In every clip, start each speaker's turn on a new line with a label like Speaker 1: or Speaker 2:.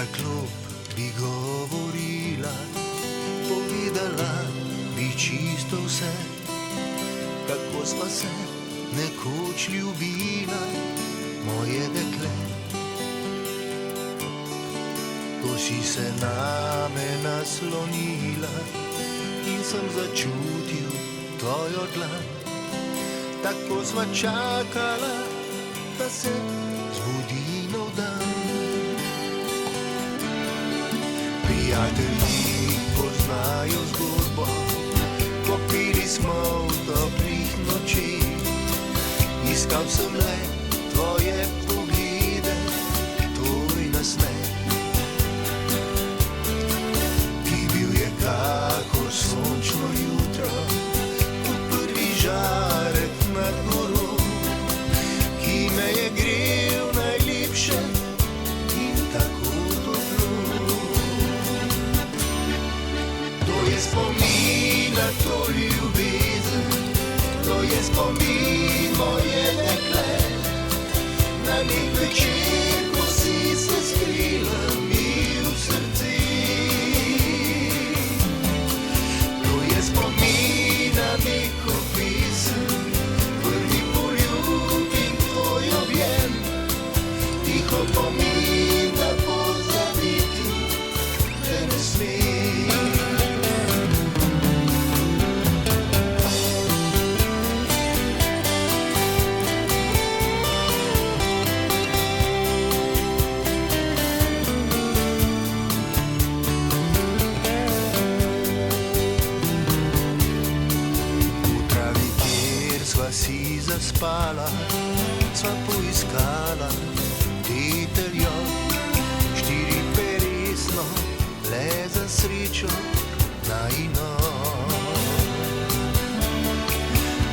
Speaker 1: ta klop bi govorila, povedala bi čisto vse, kako sva se nekoč ljubila, moje dekle. Ko si se name naslonila in sem začutil tvojo dlan, tako sva čakala, da se zbudi nov dan. Prijatelji poznajo zgodbo, ko pili smo v toplih nočeh. Iskal sem le tvoje poglede, tvoj nasmeh. Ti bil je kakor sončno jutro, kot prvi žarek nad goro, ki me je grel najlepše in tako toplo. To je spomin na to ljubezen, to je spomin moje dekle, na nek večer, ko si se skrila mi v srce. To je spomin na neko pesem, prvi poljub in tvoj objem, tiho pomin, da pozabiti te ne smem. Si zaspala, sva poiskala deteljo, štiri peresno, le za srečo najino.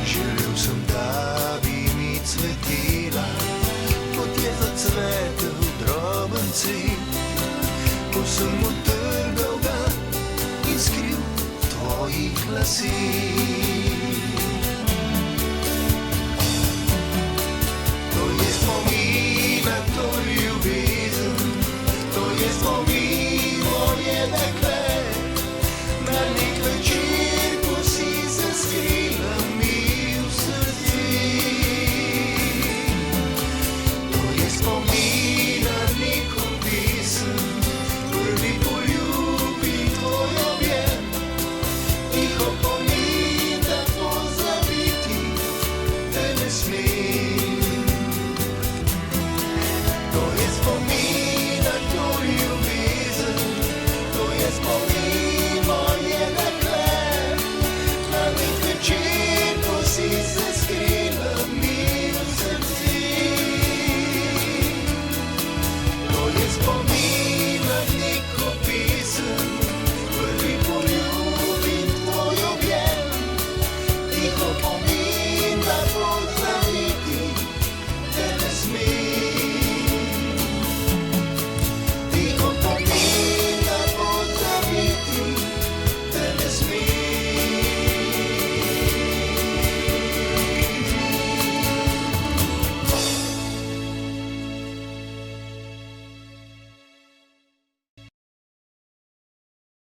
Speaker 1: Želel sem, da bi mi cvetela, kot je zacvetel droben cvet, ko sem